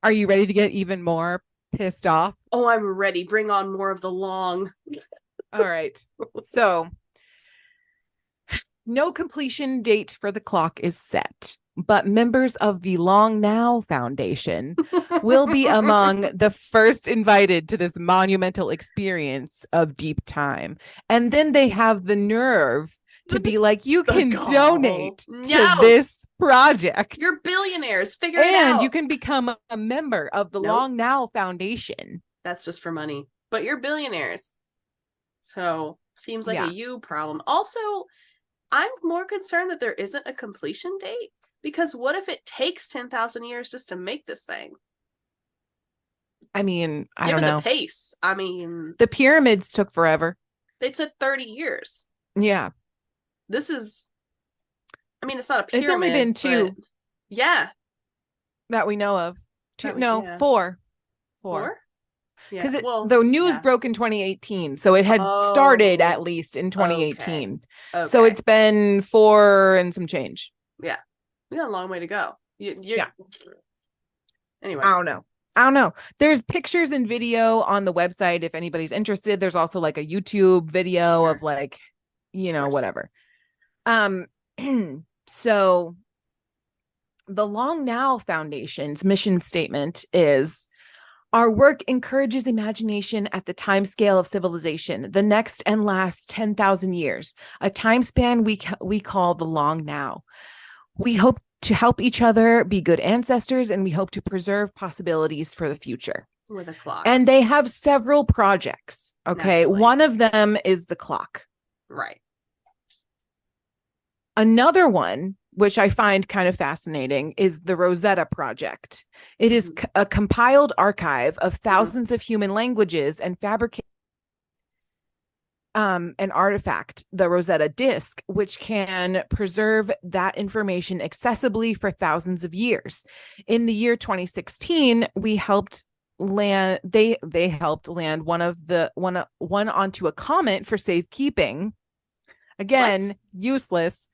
Are you ready to get even more pissed off? Oh, I'm ready. Bring on more of the long. All right. So, no completion date for the clock is set, but members of the Long Now Foundation will be among the first invited to this monumental experience of deep time. And then they have the nerve to be like, you can donate to this project. You're billionaires. Figure it and out. you can become a member of the Long Now Foundation. That's just for money. But you're billionaires. So seems like a you problem. Also, I'm more concerned that there isn't a completion date, because what if it takes 10,000 years just to make this thing? I mean, I don't know. The pace. I mean, the pyramids took forever. They took 30 years. Yeah. This is, I mean, it's not a pyramid. It's only been 2. Yeah. That we know of. 2, no, yeah. 4. 4? Because the news broke in 2018, so it had started at least in 2018. Okay. So it's been 4 and some change. Yeah, we got a long way to go. Yeah. Anyway, I don't know. There's pictures and video on the website if anybody's interested. There's also like a YouTube video of like, whatever. So the Long Now Foundation's mission statement is: our work encourages imagination at the time scale of civilization, the next and last 10,000 years, a time span we call the Long Now. We hope to help each other be good ancestors, and we hope to preserve possibilities for the future. With a clock. And they have several projects. Okay. Naturally. One of them is the clock. Right. Another one, which I find kind of fascinating, is the Rosetta Project. It is a compiled archive of thousands of human languages and fabricate an artifact, the Rosetta Disk, which can preserve that information accessibly for thousands of years. In the year 2016, we helped land. They helped land one onto a comet for safekeeping. Again, useless.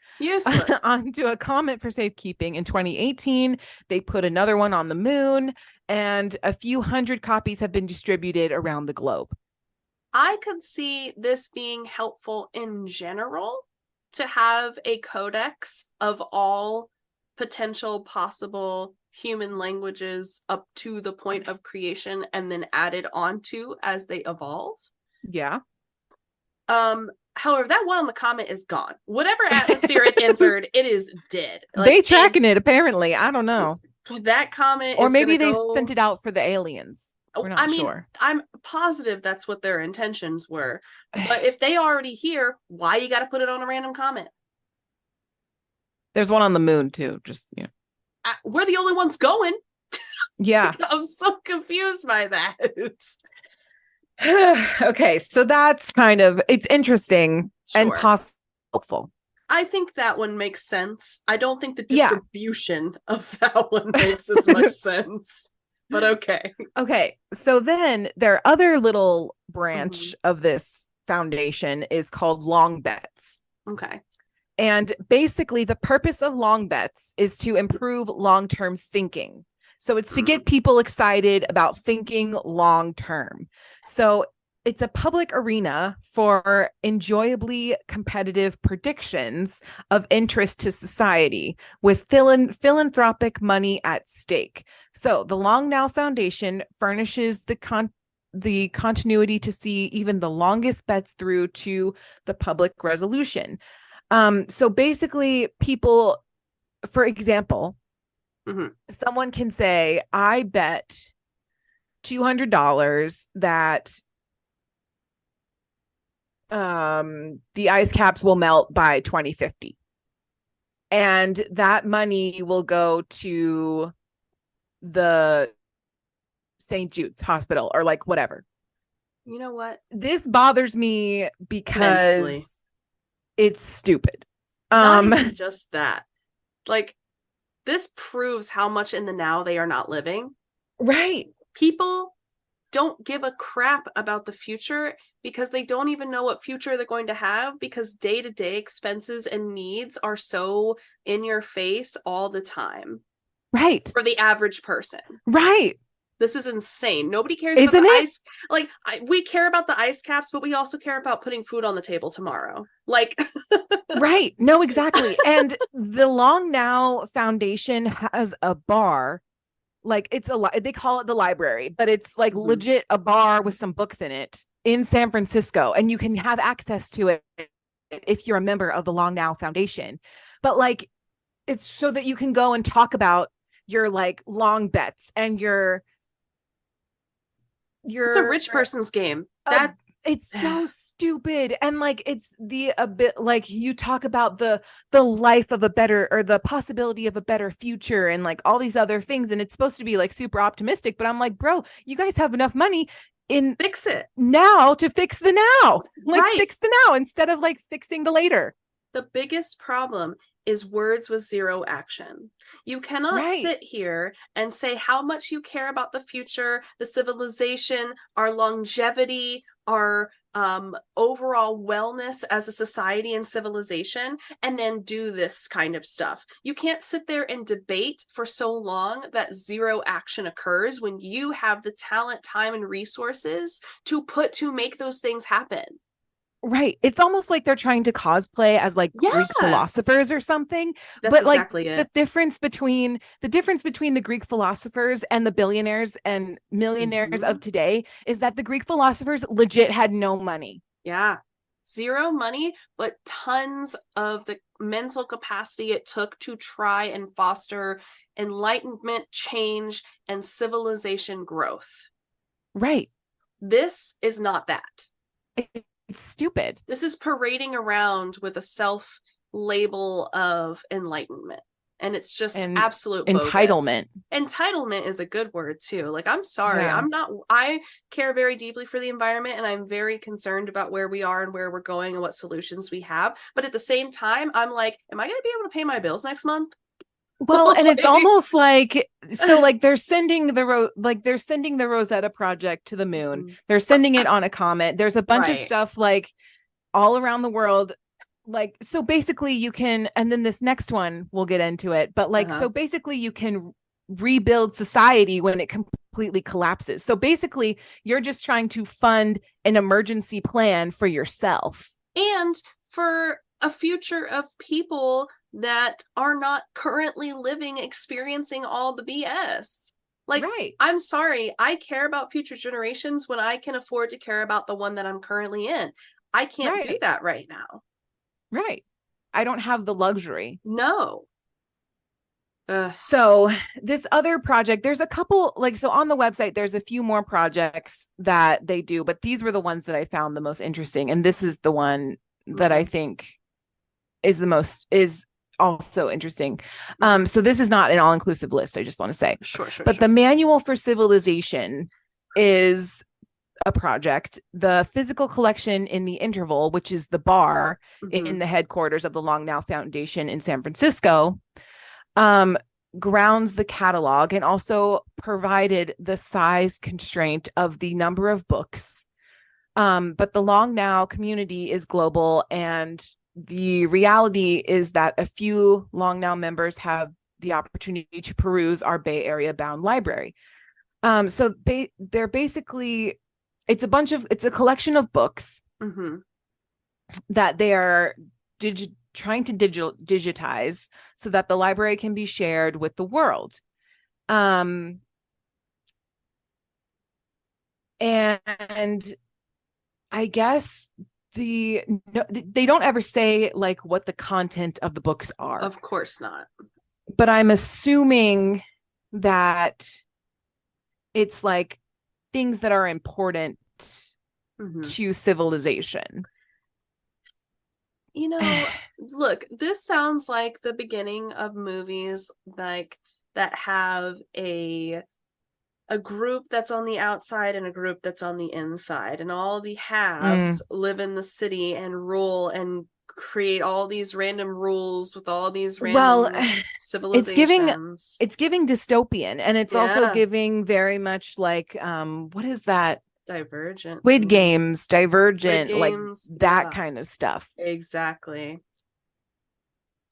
Onto a comet for safekeeping. In 2018, they put another one on the moon, and a few hundred copies have been distributed around the globe. I could see this being helpful in general, to have a codex of all potential possible human languages up to the point of creation and then added onto as they evolve. Yeah. However, that one on the comet is gone. Whatever atmosphere it entered, it is dead. They tracking it, apparently. I don't know. That comet, or maybe they sent it out for the aliens. We're not sure. I'm positive that's what their intentions were. But if they already here, why you got to put it on a random comet? There's one on the moon too. Just we're the only ones going. Yeah, I'm so confused by that. Okay, so that's kind of, it's interesting and possible. I think that one makes sense. I don't think the distribution of that one makes as much sense. But okay. Okay, so then their other little branch of this foundation is called Long Bets. Okay. And basically the purpose of Long Bets is to improve long-term thinking. So it's to get people excited about thinking long-term. So it's a public arena for enjoyably competitive predictions of interest to society with philanthropic money at stake. So the Long Now Foundation furnishes the continuity to see even the longest bets through to the public resolution. So basically people, for example, someone can say, I bet $200 that the ice caps will melt by 2050. And that money will go to the St. Jude's Hospital or like whatever. You know what? This bothers me because immensely. It's stupid. Not even just that. Like, this proves how much in the now they are not living. Right. People don't give a crap about the future because they don't even know what future they're going to have, because day-to-day expenses and needs are so in your face all the time Right. for the average person. Right. This is insane. Nobody cares Isn't about the it? ice. Like, we care about the ice caps, but we also care about putting food on the table tomorrow. Like, Right. No, exactly. And the Long Now Foundation has a bar, like it's they call it the library, but it's like legit a bar with some books in it in San Francisco, and you can have access to it if you're a member of the Long Now Foundation. But like, it's so that you can go and talk about your like long bets and it's a rich person's game. uh, it's so stupid. And like, it's a bit like, you talk about the life of a better, or the possibility of a better future, and like all these other things, and it's supposed to be like super optimistic, but I'm like, bro, you guys have enough money in fix it now to fix the now. Like, right. Fix the now instead of like fixing the later. The biggest problem is words with zero action. You cannot sit here and say how much you care about the future, the civilization, our longevity, our overall wellness as a society and civilization, and then do this kind of stuff. You can't sit there and debate for so long that zero action occurs when you have the talent, time, and resources to make those things happen. Right. It's almost like they're trying to cosplay as like Greek philosophers or something. That's but exactly like it. the difference between the Greek philosophers and the billionaires and millionaires of today is that the Greek philosophers legit had no money. Yeah. Zero money, but tons of the mental capacity it took to try and foster enlightenment, change, and civilization growth. Right. This is not that. It's stupid. This is parading around with a self label of enlightenment. And it's just absolute entitlement. Bogus. Entitlement is a good word too. Like, I'm sorry. I care very deeply for the environment, and I'm very concerned about where we are and where we're going and what solutions we have. But at the same time, I'm like, am I going to be able to pay my bills next month? Well, and it's almost like, so like they're sending the Rosetta Project to the moon. They're sending it on a comet. There's a bunch of stuff like all around the world. Like, so basically you can, and then this next one, we'll get into it, but like, so basically you can rebuild society when it completely collapses. So basically you're just trying to fund an emergency plan for yourself. And for a future of people that are not currently living, experiencing all the BS. Like, I'm sorry, I care about future generations when I can afford to care about the one that I'm currently in. I can't do that right now. Right. I don't have the luxury. No. So this other project, there's a couple, like, so on the website, there's a few more projects that they do, but these were the ones that I found the most interesting. And this is the one that I think is also interesting. So this is not an all-inclusive list, I just want to say. Sure. But the Manual for Civilization is a project. The physical collection in the interval, which is the bar in the headquarters of the Long Now Foundation in San Francisco, grounds the catalog and also provided the size constraint of the number of books. But the Long Now community is global, and the reality is that a few Long Now members have the opportunity to peruse our Bay Area bound library. So they're basically, it's a collection of books that they are trying to digitize so that the library can be shared with the world. And I guess they don't ever say like what the content of the books are. Of course not. But I'm assuming that it's like things that are important to civilization. You know, look, this sounds like the beginning of movies like that have a group that's on the outside and a group that's on the inside, and all the haves live in the city and rule and create all these random rules with all these Well, random it's giving civilizations. it's giving dystopian, and it's also Yeah, giving very much like what is that? Divergent to Squid me. Games, Squid Divergent, like Games, that yeah, kind of stuff. exactly.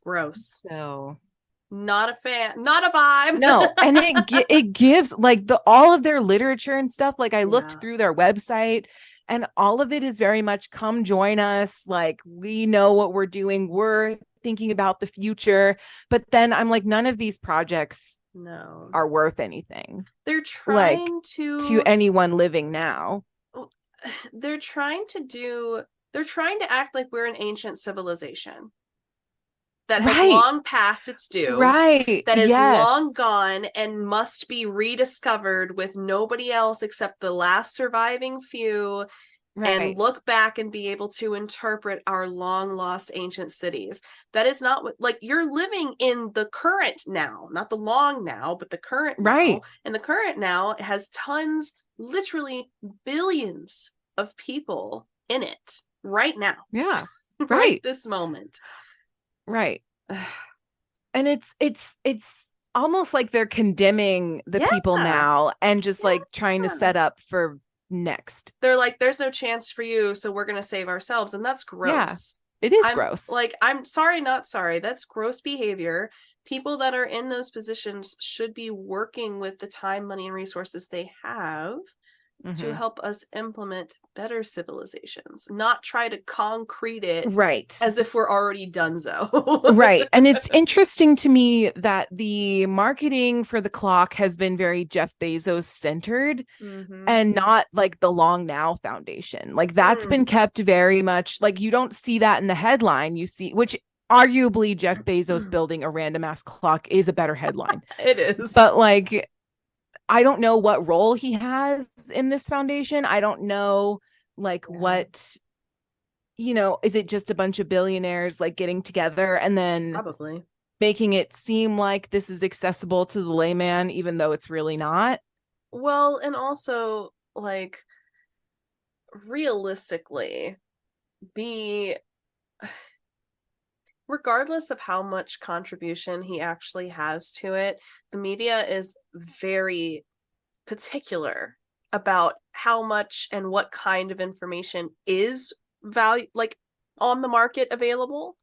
Gross. So Not a fan. Not a vibe. no, and it gives like the all of their literature and stuff. Like I looked Yeah. through their website, and all of it is very much come join us. Like we know what we're doing. We're thinking about the future. But then I'm like, none of these projects No. are worth anything. They're Like trying to to anyone living now. they're trying to do they're trying to act like we're an ancient civilization that has Right. long passed its due, Right. that is long Yes. gone and must be rediscovered with nobody else except the last surviving few, and Right. look back and be able to interpret our long lost ancient cities. That is not what, like, you're living in the current now, not the long now, but the current now. Right. And the current now has tons, literally billions of people in it right now, Yeah. right Right. this moment. Right. And it's almost like they're condemning the Yeah. people now and just like trying to Yeah. set up for next. They're like, there's no chance for you, so we're going to save ourselves. And that's Yeah. gross. It is I'm gross. like, I'm sorry, not sorry. That's gross behavior. People that are in those positions should be working with the time, money, and resources they have to Mm-hmm. help us implement better civilizations, not try to concrete it Right. as if we're already donezo. Right. And it's interesting to me that the marketing for the clock has been very Jeff Bezos centered Mm-hmm. and not like the Long Now Foundation. Like that's been Mm. kept very much like you don't see that in the headline. You see, which arguably Jeff Bezos building a random ass clock is a better headline. It is. But like, I don't know what role he has in this foundation. I don't know like Yeah. what, is it just a bunch of billionaires like getting together and then Probably. making it seem like this is accessible to the layman, even though it's really not? Well, and also, like, realistically, the regardless of how much contribution he actually has to it, the media is very particular about how much and what kind of information is value, like, on the market available.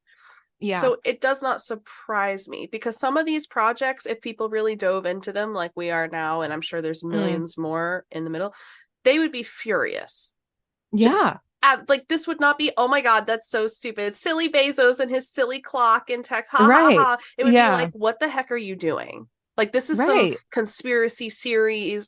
Yeah. So it does not surprise me, because some of these projects, if people really dove into them like we are now, and I'm sure there's millions more in the middle, they would be furious. Just Yeah. like, this would not be, oh my god, that's so stupid, silly Bezos and his silly clock and tech, ha ha Right. ha. It would be Yeah. like, what the heck are you doing? Like, this is some Right. conspiracy series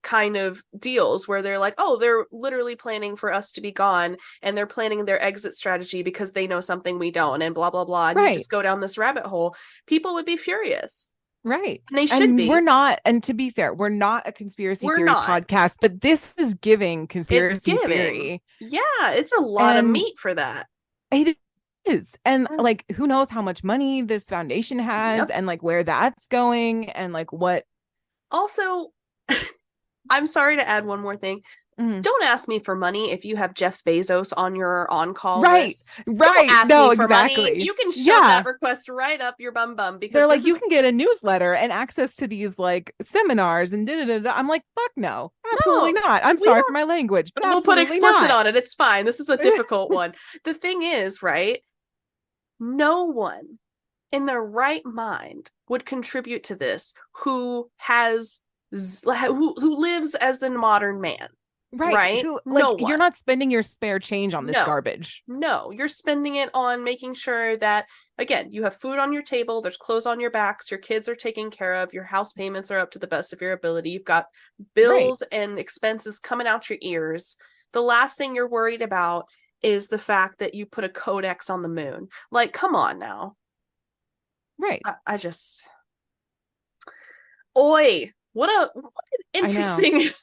kind of deals where they're like, oh, they're literally planning for us to be gone, and they're planning their exit strategy because they know something we don't, and blah blah blah, and you Right. just go down this rabbit hole. People would be furious. Right. And they should And be. we're not, and to be fair, we're not a conspiracy We're theory not. podcast, but this is giving It's conspiracy giving. theory. Yeah, it's a lot of And meat for that. it is. And like, who knows how much money this foundation has. Yep. And like where that's going and like what. Also, I'm sorry to add one more thing. Don't ask me for money if you have Jeff Bezos on your on-call list. Right. Don't ask No, me for exactly. money. You can shove Yeah. that request right up your bum, because they're like, you can get a newsletter and access to these like seminars and da-da-da-da. I'm like, fuck no, absolutely not. I'm sorry for my language, but we'll put absolutely explicit not. on it. It's fine. This is a difficult one. The thing is, right? No one in their right mind would contribute to this who lives as the modern man. Right? Who, no like, one. You're not spending your spare change on this garbage. No, you're spending it on making sure that, again, you have food on your table, there's clothes on your backs, your kids are taken care of, your house payments are up to the best of your ability, you've got bills and expenses coming out your ears. The last thing you're worried about is the fact that you put a codex on the moon. Like, come on now. Right. I just... Oi! What an interesting... Isn't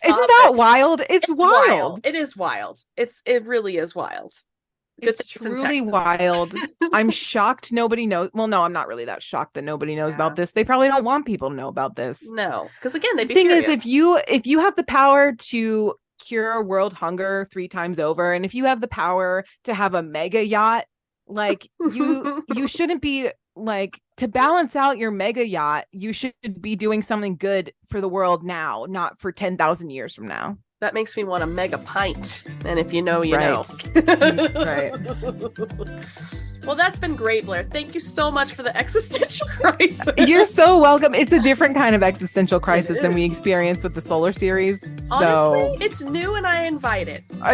that wild? It's wild. It is wild. It really is wild. It's truly wild. I'm shocked nobody knows. Well, no, I'm not really that shocked that nobody knows about this. They probably don't want people to know about this. No, because again, the thing is, if you have the power to cure world hunger 3 times over. And if you have the power to have a mega yacht, like you shouldn't be like, to balance out your mega yacht, you should be doing something good for the world now, not for 10,000 years from now. That makes me want a mega pint. And if you know, you Right. know. Right. Well, that's been great, Blair. Thank you so much for the existential crisis. You're so welcome. It's a different kind of existential crisis than we experienced with the Solar series. Honestly, it's new and I invite it. I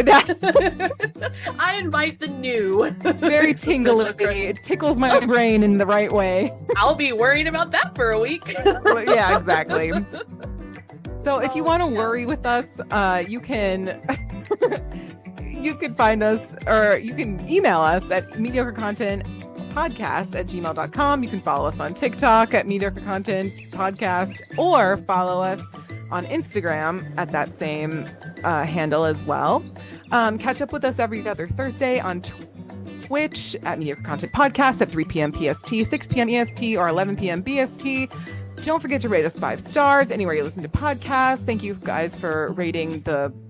invite the new. Very tingly. It tickles my brain in the right way. I'll be worried about that for a week. Yeah, exactly. So if you want to worry with us, you can find us, or you can email us at mediocrecontentpodcast@gmail.com. You can follow us on TikTok at Mediocre Content Podcast, or follow us on Instagram at that same handle as well. Catch up with us every other Thursday on Twitch at Mediocre Content Podcast at 3 p.m. PST, 6 p.m. EST, or 11 p.m. BST. Don't forget to rate us 5 stars anywhere you listen to podcasts. Thank you guys for rating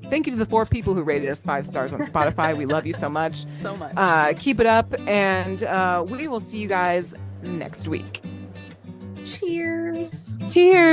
thank you to the 4 people who rated us 5 stars on Spotify. We love you so much. So much. Keep it up, and we will see you guys next week. Cheers. Cheers.